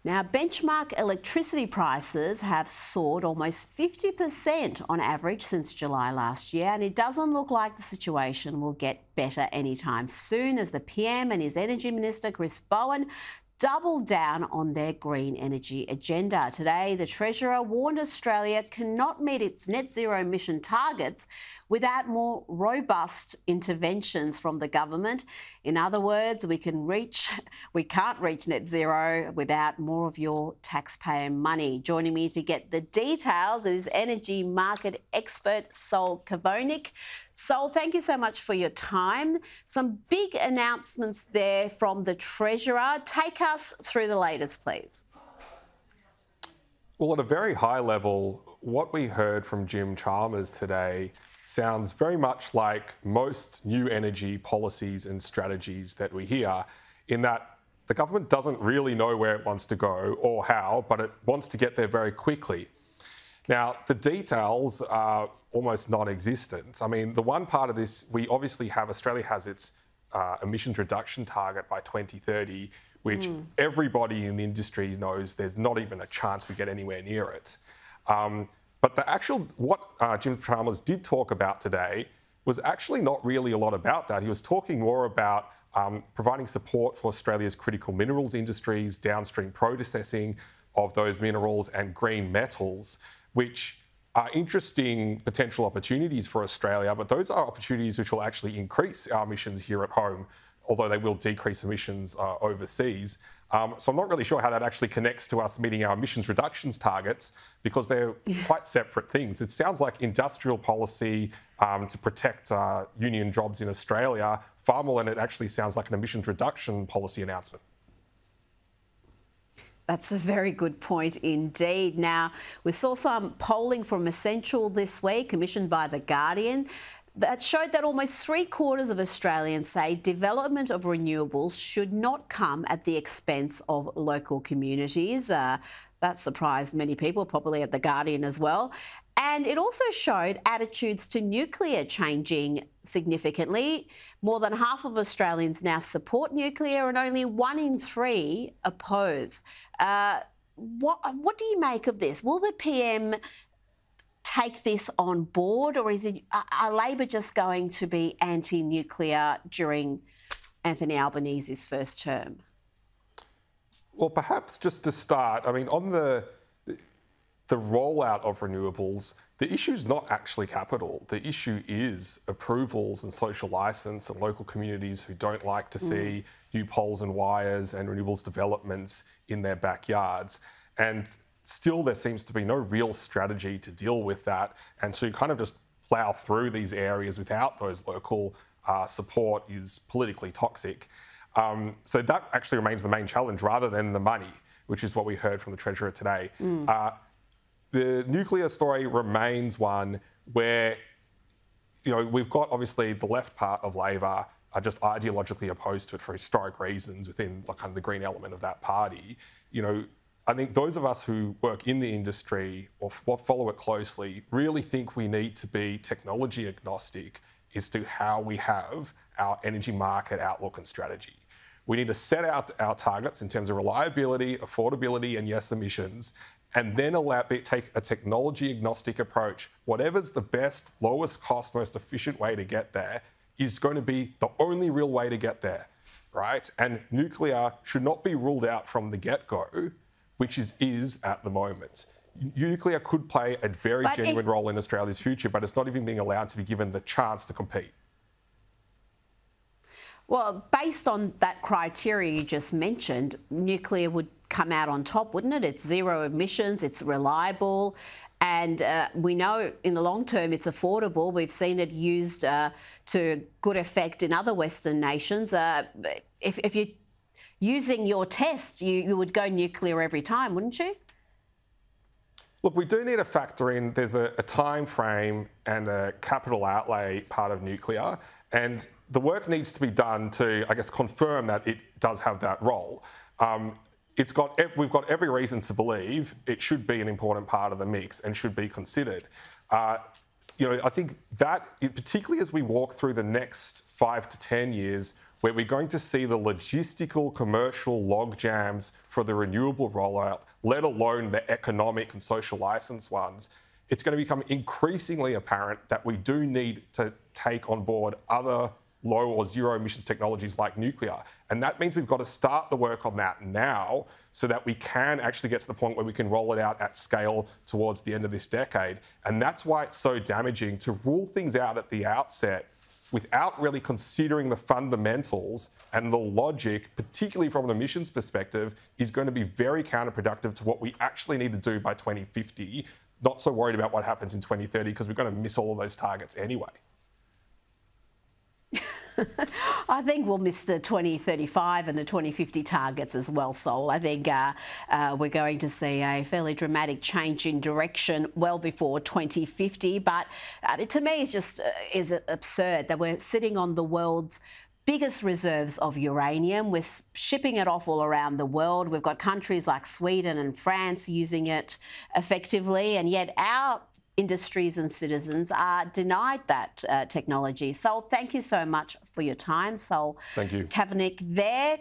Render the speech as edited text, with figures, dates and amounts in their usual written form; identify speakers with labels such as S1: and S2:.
S1: Now, benchmark electricity prices have soared almost 50% on average since July last year, and it doesn't look like the situation will get better anytime soon as the PM and his Energy Minister, Chris Bowen, doubled down on their green energy agenda. Today, the Treasurer warned Australia cannot meet its net zero emission targets without more robust interventions from the government. In other words, we can't reach net zero without more of your taxpayer money. Joining me to get the details is energy market expert Saul Kavonic. Saul, thank you so much for your time. Some big announcements there from the Treasurer. Take us through the latest, please.
S2: Well, at a very high level, what we heard from Jim Chalmers today sounds very much like most new energy policies and strategies that we hear, in that the government doesn't really know where it wants to go or how, but it wants to get there very quickly. Now, the details are almost non-existent. I mean, the one part of this, Australia has its emissions reduction target by 2030, which everybody in the industry knows there's not even a chance we get anywhere near it. But what Jim Chalmers did talk about today was actually not really a lot about that. He was talking more about providing support for Australia's critical minerals industries, downstream processing of those minerals and green metals, which are interesting potential opportunities for Australia, but those are opportunities which will actually increase our emissions here at home, although they will decrease emissions overseas. So I'm not really sure how that actually connects to us meeting our emissions reductions targets, because they're quite separate things. It sounds like industrial policy to protect union jobs in Australia far more than it actually sounds like an emissions reduction policy announcement.
S1: That's a very good point indeed. Now, we saw some polling from Essential this week, commissioned by The Guardian, that showed that almost 3/4 of Australians say development of renewables should not come at the expense of local communities. That surprised many people, probably at The Guardian as well. And it also showed attitudes to nuclear changing significantly. More than half of Australians now support nuclear and only 1 in 3 oppose. What do you make of this? Will the PM take this on board, or are Labor just going to be anti-nuclear during Anthony Albanese's first term?
S2: Well, perhaps just to start, I mean, on the rollout of renewables, the issue is not actually capital. The issue is approvals and social licence and local communities who don't like to see new poles and wires and renewables developments in their backyards. And still, there seems to be no real strategy to deal with that, and to kind of just plough through these areas without those local support is politically toxic. So that actually remains the main challenge rather than the money, which is what we heard from the Treasurer today. The nuclear story remains one where, we've got obviously the left part of Labor are just ideologically opposed to it for historic reasons within kind of the green element of that party. I think those of us who work in the industry or follow it closely really think we need to be technology agnostic as to how we have our energy market outlook and strategy. We need to set out our targets in terms of reliability, affordability, and yes, emissions, and then take a technology agnostic approach. Whatever's the best, lowest cost, most efficient way to get there is going to be the only real way to get there, right? And nuclear should not be ruled out from the get-go, which is at the moment. Nuclear could play a very genuine role in Australia's future, but it's not even being allowed to be given the chance to compete.
S1: Well, based on that criteria you just mentioned, nuclear would come out on top, wouldn't it? It's zero emissions, it's reliable, and we know in the long term it's affordable. We've seen it used to good effect in other Western nations. If you're using your test, you would go nuclear every time, wouldn't you?
S2: Look, we do need to factor in there's a time frame and a capital outlay part of nuclear, and the work needs to be done to, I guess, confirm that it does have that role. We've got every reason to believe it should be an important part of the mix and should be considered. I think that, particularly as we walk through the next 5 to 10 years, where we're going to see the logistical commercial log jams for the renewable rollout, let alone the economic and social license ones, it's going to become increasingly apparent that we do need to take on board other low or zero emissions technologies like nuclear. And that means we've got to start the work on that now so that we can actually get to the point where we can roll it out at scale towards the end of this decade. And that's why it's so damaging to rule things out at the outset without really considering the fundamentals and the logic, particularly from an emissions perspective, is going to be very counterproductive to what we actually need to do by 2050. Not so worried about what happens in 2030 because we're going to miss all of those targets anyway.
S1: I think we'll miss the 2035 and the 2050 targets as well, Saul. I think we're going to see a fairly dramatic change in direction well before 2050. But to me, it's just is absurd that we're sitting on the world's biggest reserves of uranium. We're shipping it off all around the world. We've got countries like Sweden and France using it effectively, and yet our industries and citizens are denied that technology. Saul, thank you so much for your time. Saul
S2: Thank you.
S1: Kavonic there.